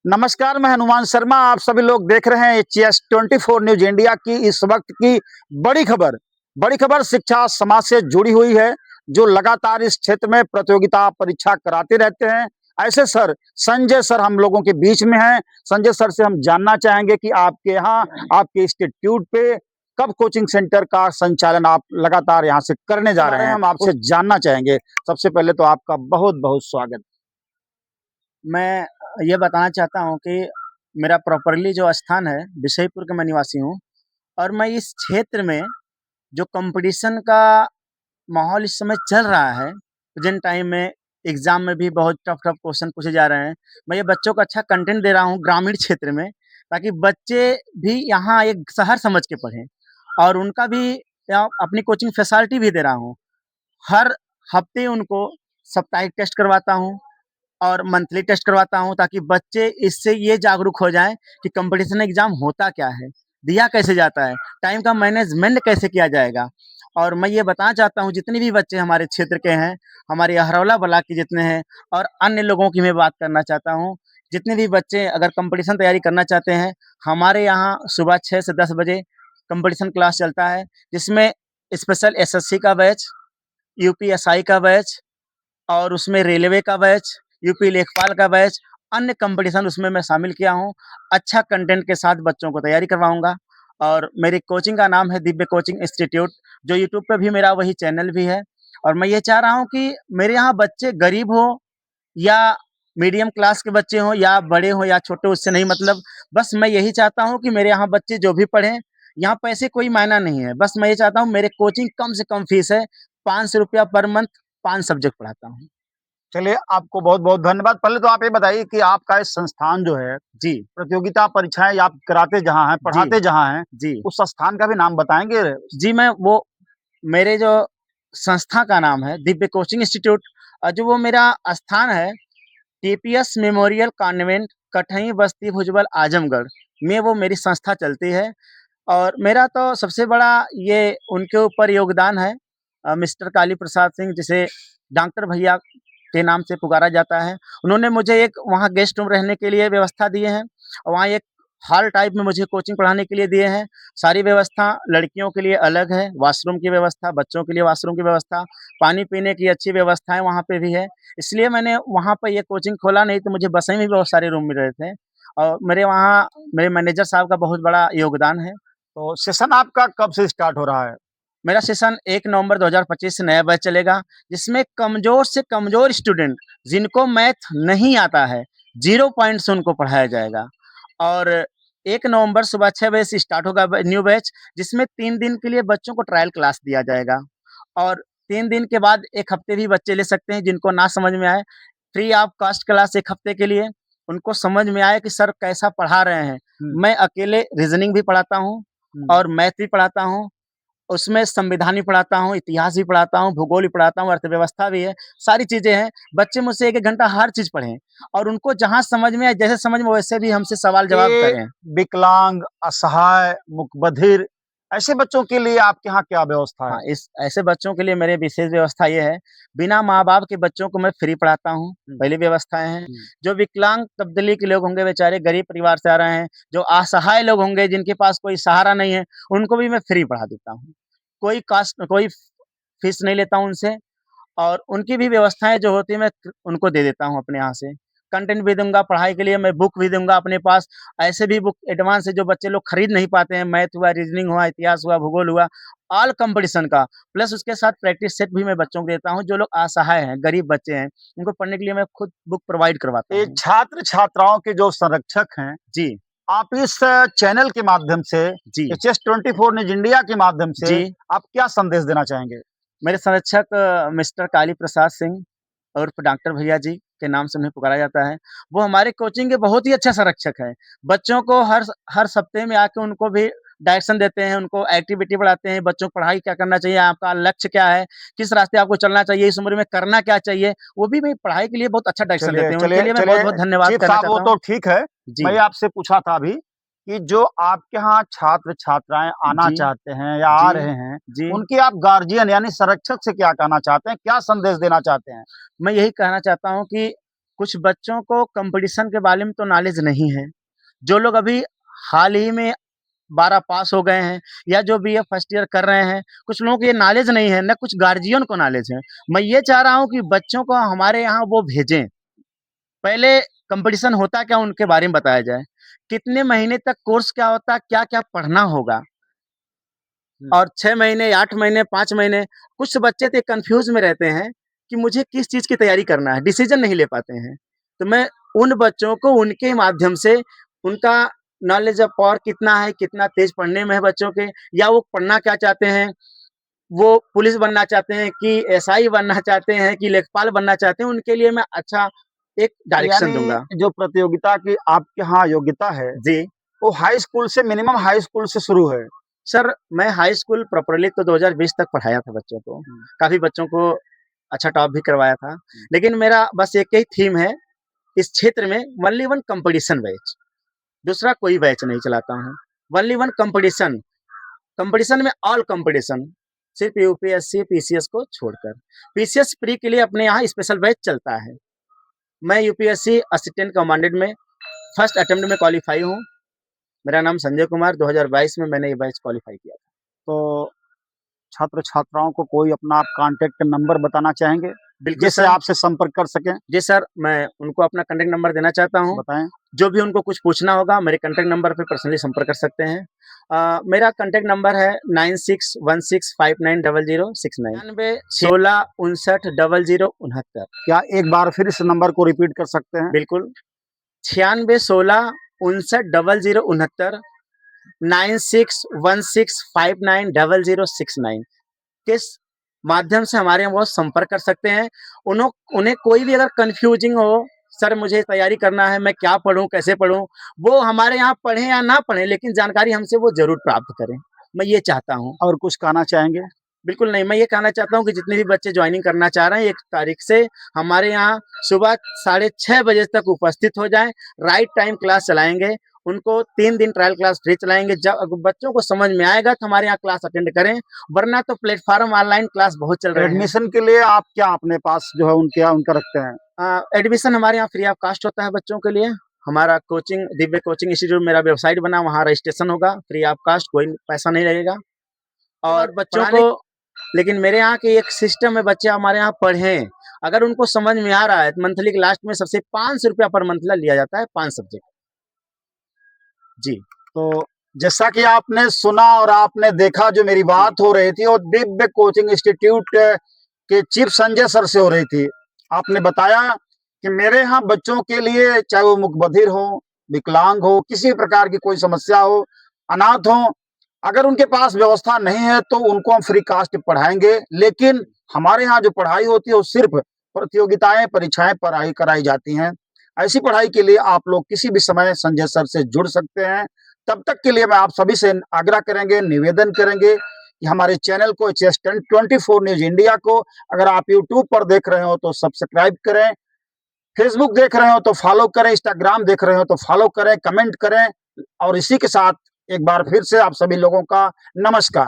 नमस्कार, मैं हनुमान शर्मा। आप सभी लोग देख रहे हैं CS24 न्यूज इंडिया की इस वक्त की बड़ी खबर। बड़ी खबर शिक्षा समाज से जुड़ी हुई है, जो लगातार इस क्षेत्र में प्रतियोगिता परीक्षा कराते रहते हैं। ऐसे सर संजय सर हम लोगों के बीच में हैं। संजय सर से हम जानना चाहेंगे कि आपके यहाँ, आपके इंस्टीट्यूट पे कब कोचिंग सेंटर का संचालन आप लगातार यहाँ से करने जा रहे हैं, हम आपसे जानना चाहेंगे। सबसे पहले तो आपका बहुत बहुत स्वागत। मैं ये बताना चाहता हूँ कि मेरा प्रॉपरली जो स्थान है बिशईपुर का मैं निवासी हूँ और मैं इस क्षेत्र में जो कंपटीशन का माहौल इस समय चल रहा है, प्रेजेंट टाइम में एग्जाम में भी बहुत टफ टफ क्वेश्चन पूछे जा रहे हैं। मैं ये बच्चों को अच्छा कंटेंट दे रहा हूँ ग्रामीण क्षेत्र में, ताकि बच्चे भी यहाँ एक शहर समझ के पढ़ें और उनका भी यहाँ अपनी कोचिंग फैसिलिटी भी दे रहा हूँ। हर हफ्ते उनको साप्ताहिक टेस्ट करवाता हूँ और मंथली टेस्ट करवाता हूँ, ताकि बच्चे इससे ये जागरूक हो जाएं कि कंपटीशन एग्जाम होता क्या है, दिया कैसे जाता है, टाइम का मैनेजमेंट कैसे किया जाएगा। और मैं ये बताना चाहता हूँ जितने भी बच्चे हमारे क्षेत्र के हैं, हमारे अहरौला ब्लॉक के जितने हैं और अन्य लोगों की मैं बात करना चाहता हूँ, जितने भी बच्चे अगर कंपटीशन तैयारी करना चाहते हैं, हमारे यहाँ सुबह 6 से 10 बजे कंपटीशन क्लास चलता है, जिसमें स्पेशल SSC का बैच, UPSI का बैच और उसमें रेलवे का बैच, यूपी लेखपाल का बैच, अन्य कंपटीशन उसमें मैं शामिल किया हूँ। अच्छा कंटेंट के साथ बच्चों को तैयारी करवाऊँगा और मेरी कोचिंग का नाम है दिव्य कोचिंग इंस्टीट्यूट, जो यूट्यूब पे भी मेरा वही चैनल भी है। और मैं ये चाह रहा हूँ कि मेरे यहाँ बच्चे गरीब हो या मीडियम क्लास के बच्चे हों या बड़े हों या छोटे, उससे नहीं मतलब, बस मैं यही चाहता हूँ कि मेरे यहाँ बच्चे जो भी पढ़ें, यहाँ पैसे कोई मायना नहीं है। बस मैं ये चाहता हूँ मेरे कोचिंग कम से कम फीस है, 500 रुपया पर मंथ, 5 सब्जेक्ट पढ़ाता हूँ। चलिए, आपको बहुत बहुत धन्यवाद। पहले तो आप ये बताइए कि आपका इस संस्थान जो है, जी, प्रतियोगिता परीक्षाएं आप कराते जहाँ हैं, जी, पढ़ाते जहाँ हैं, जी। उस संस्थान का भी नाम बताएंगे? जी, मैं वो मेरे जो संस्था का नाम है दिव्य कोचिंग इंस्टीट्यूट, जो वो मेरा स्थान है TPS मेमोरियल कॉन्वेंट, कठई बस्ती भुजबल आजमगढ़ में वो मेरी संस्था चलती है। और मेरा तो सबसे बड़ा ये उनके ऊपर योगदान है, मिस्टर काली प्रसाद सिंह, जिसे डॉक्टर भैया के नाम से पुकारा जाता है। उन्होंने मुझे एक वहाँ गेस्ट रूम रहने के लिए व्यवस्था दिए हैं और वहाँ एक हॉल टाइप में मुझे कोचिंग पढ़ाने के लिए दिए हैं। सारी व्यवस्था लड़कियों के लिए अलग है, वॉशरूम की व्यवस्था, बच्चों के लिए वॉशरूम की व्यवस्था, पानी पीने की अच्छी व्यवस्थाएँ वहाँ पे भी है। इसलिए मैंने वहाँ पे ये कोचिंग खोला, नहीं तो मुझे बसें में भी बहुत सारे रूम मिल रहे थे। और मेरे वहाँ मेरे मैनेजर साहब का बहुत बड़ा योगदान है। तो सेशन आपका कब से स्टार्ट हो रहा है? मेरा सेशन 1 नवंबर 2025 से नया बैच चलेगा, जिसमें कमज़ोर से कमज़ोर स्टूडेंट जिनको मैथ नहीं आता है, 0 पॉइंट से उनको पढ़ाया जाएगा। और 1 नवंबर सुबह 6 बजे से स्टार्ट होगा न्यू बैच, जिसमें 3 दिन के लिए बच्चों को ट्रायल क्लास दिया जाएगा। और 3 दिन के बाद 1 हफ्ते भी बच्चे ले सकते हैं, जिनको ना समझ में आए, फ्री ऑफ कॉस्ट क्लास 1 हफ्ते के लिए, उनको समझ में आए कि सर कैसा पढ़ा रहे हैं। मैं अकेले रीज़निंग भी पढ़ाता हूँ और मैथ भी पढ़ाता हूँ। उसमें संविधान भी पढ़ाता हूँ, इतिहास भी पढ़ाता हूँ, भूगोल भी पढ़ाता हूँ, अर्थव्यवस्था भी है, सारी चीज़ें हैं। बच्चे मुझसे 1-1 घंटा हर चीज़ पढ़ें और उनको जहाँ समझ में आए, जैसे समझ में वैसे भी हमसे सवाल-जवाब ये करें। विकलांग, असहाय, मुकबधिर ऐसे बच्चों के लिए आपके यहाँ क्या व्यवस्था है? हाँ, इस ऐसे बच्चों के लिए मेरे विशेष व्यवस्था ये है, बिना माँ-बाप के बच्चों को मैं फ्री पढ़ाता हूँ, पहली व्यवस्थाएँ हैं। जो विकलांग तब्दीली के लोग होंगे, बेचारे गरीब परिवार से आ रहे हैं, जो असहाय लोग होंगे, जिनके पास कोई सहारा नहीं है, उनको भी मैं फ्री पढ़ा देता हूँ। कोई फीस नहीं लेता हूँ उनसे और उनकी भी व्यवस्थाएँ जो होती है मैं उनको दे देता हूँ अपने यहाँ से। कंटेंट भी दूँगा, पढ़ाई के लिए मैं बुक भी दूँगा अपने पास। ऐसे भी बुक एडवांस है जो बच्चे लोग खरीद नहीं पाते हैं, मैथ हुआ, रीज़निंग हुआ, इतिहास हुआ, भूगोल हुआ, ऑल कॉम्पिटिशन का। प्लस उसके साथ प्रैक्टिस सेट भी मैं बच्चों को देता हूँ, जो लोग असहाय हैं, गरीब बच्चे हैं, उनको पढ़ने के लिए मैं खुद बुक प्रोवाइड करवाता ये हूँ। छात्र-छात्राओं के जो संरक्षक हैं, जी, आप इस चैनल के माध्यम से, जी, HS24 न्यूज़ इंडिया के माध्यम से जी। आप क्या संदेश देना चाहेंगे? मेरे संरक्षक मिस्टर काली प्रसाद सिंह उर्फ डॉक्टर भैया जी के नाम से उन्हें पुकारा जाता है। वो हमारे कोचिंग के बहुत ही अच्छा संरक्षक हैं। बच्चों को हर सप्ताह में आके उनको भी डायरेक्शन देते हैं, उनको एक्टिविटी पढ़ाते हैं, बच्चों को पढ़ाई क्या करना चाहिए, आपका लक्ष्य क्या है, किस रास्ते आपको चलना चाहिए, इस उम्र में करना क्या चाहिए, वो भी मेरी पढ़ाई के लिए बहुत अच्छा डायरेक्शन चलिए, देते हैं। उनके चलिए, लिए मैं चलिए, बहुत-बहुत धन्यवाद चीफ करना साहब वो चाहता तो हूँ। ठीक है। जी, मैं आपसे पूछा था अभी कि जो आपके यहाँ छात्र-छात्राएँ आना जी, चाहते हैं या आ जी, रहे हैं, जी। उनके आप गार्जियन यानी संरक्षक से क्या कहना चाहते हैं? क्या संदेश देना चाहते हैं? मैं यही कहना चाहता हूँ कि कुछ बच्चों को कंपटीशन के बारे में तो नॉलेज नहीं है। जो लोग अभी हाल ही में 12 पास हो गए हैं या जो बीए फर्स्ट ईयर कर रहे हैं, कुछ लोगों को ये नॉलेज नहीं है, ना कुछ गार्जियन को नॉलेज है। मैं ये चाह रहा हूँ कि बच्चों को हमारे यहाँ वो भेजें। पहले कंपटीशन होता क्या उनके बारे में बताया जाए। कितने महीने तक कोर्स क्या होता है, क्या-क्या पढ़ना होगा। और 6 महीने, 8 महीने, 5 महीने, कुछ बच्चे तो कन्फ्यूज़ में रहते हैं कि मुझे किस चीज़ की तैयारी करना है, डिसीज़न नहीं ले पाते हैं। तो मैं उन बच्चों को उनके माध्यम से उनका नॉलेज ऑफ पावर कितना है, कितना तेज़ पढ़ने में है बच्चों के, या वो पढ़ना क्या चाहते हैं, वो पुलिस बनना चाहते हैं कि एसआई बनना चाहते हैं कि लेखपाल बनना चाहते हैं, उनके लिए मैं अच्छा एक डायरेक्शन दूँगा। यानी जो प्रतियोगिता की आपके यहाँ योग्यता है, जी। वो हाई स्कूल से मिनिमम हाई स्कूल से शुरू है। सर, मैं हाई स्कूल प्रॉपरली तो 2020 तक पढ़ाया था बच्चों को। काफ़ी बच्चों को अच्छा टॉप भी करवाया था। लेकिन मेरा बस एक ही थीम है इस क्षेत्र में, ओनली वन कॉम्पिटिशन बैच। दूसरा कोई बैच नहीं चलाता हूँ। Only one competition. कॉम्पिटिशन में ऑल कॉम्पिटिशन, सिर्फ़ यूपीएससी, पीसीएस को छोड़कर। पीसीएस प्री के लिए अपने यहाँ स्पेशल बैच चलता है। मैं यूपीएससी असिस्टेंट कमांडेंट में फर्स्ट अटेम्प्ट में क्वालीफाई हूँ। मेरा नाम संजय कुमार, 2022 में मैंने ये बैच क्वालीफाई किया था। तो छात्र-छात्राओं को कोई अपना कॉन्टैक्ट नंबर बताना चाहेंगे, बिल्कुल जिससे सर। आपसे संपर्क कर सकें? जी सर, मैं उनको अपना कॉन्टैक्ट नंबर देना चाहता हूँ। बताएँ। जो भी उनको कुछ पूछना होगा मेरे कॉन्टैक्ट नंबर पे पर्सनली संपर्क कर सकते हैं। मेरा कॉन्टैक्ट नंबर है 9616590069 9616590069। क्या एक बार फिर इस नंबर को रिपीट कर सकते हैं? बिल्कुल, 9616590069 9616590069 किस माध्यम से हमारे यहाँ वो संपर्क कर सकते हैं। उन्हें कोई भी अगर कन्फ्यूजिंग हो, सर मुझे तैयारी करना है, मैं क्या पढ़ूँ, कैसे पढ़ूँ? वो हमारे यहाँ पढ़ें या ना पढ़ें, लेकिन जानकारी हमसे वो ज़रूर प्राप्त करें। मैं ये चाहता हूँ। और कुछ कहना चाहेंगे? बिल्कुल नहीं, मैं ये कहना चाहता हूँ कि जितने भी बच्चे जॉइनिंग करना चाह रहे हैं 1 तारीख से हमारे यहाँ सुबह 6:30 बजे तक उपस्थित हो जाएँ। राइट टाइम क्लास चलाएँगे। उनको 3 दिन ट्रायल क्लास फ्री चलाएँगे। जब बच्चों को समझ में आएगा तो हमारे यहाँ क्लास अटेंड करें, वरना तो प्लेटफ़ॉर्म ऑनलाइन क्लास बहुत चल रहे हैं। एडमिशन के लिए आप क्या अपने पास जो है उनके यहाँ उनका रखते हैं? एडमिशन हमारे यहाँ फ्री ऑफ कॉस्ट होता है बच्चों के लिए। हमारा कोचिंग दिव्य कोचिंग इंस्टीट्यूट मेरा वेबसाइट बना, वहाँ रजिस्ट्रेशन होगा, फ्री ऑफ कॉस्ट, कोई पैसा नहीं लगेगा। और बच्चों को लेकिन मेरे यहाँ की एक सिस्टम है, बच्चे हमारे यहाँ पढ़ें। अगर उनको समझ में आ रहा है तो मंथली के लास्ट में सबसे ₹500 पर मंथ लिया जाता है 5 सब्जेक्ट। जी। तो जैसा कि आपने सुना और आपने देखा, जो मेरी बात हो रही थी वो दिव्य कोचिंग इंस्टीट्यूट के चीफ संजय सर से हो रही थी। आपने बताया कि मेरे यहाँ बच्चों के लिए, चाहे वो मुकबधिर हो, विकलांग हो, किसी प्रकार की कोई समस्या हो, अनाथ हो, अगर उनके पास व्यवस्था नहीं है तो उनको हम फ्री कास्ट पढ़ाएँगे। लेकिन हमारे यहाँ जो पढ़ाई होती है वो सिर्फ़ प्रतियोगिताएँ, परीक्षाएँ पढ़ाई कराई जाती हैं। ऐसी पढ़ाई के लिए आप लोग किसी भी समय संजय सर से जुड़ सकते हैं। तब तक के लिए मैं आप सभी से आग्रह करेंगे, निवेदन करेंगे कि हमारे चैनल को, एचएस 24 न्यूज़ इंडिया को अगर आप यूट्यूब पर देख रहे हो तो सब्सक्राइब करें, फेसबुक देख रहे हो तो फॉलो करें, इंस्टाग्राम देख रहे हो तो फॉलो करें, कमेंट करें, और इसी के साथ एक बार फिर से आप सभी लोगों का नमस्कार।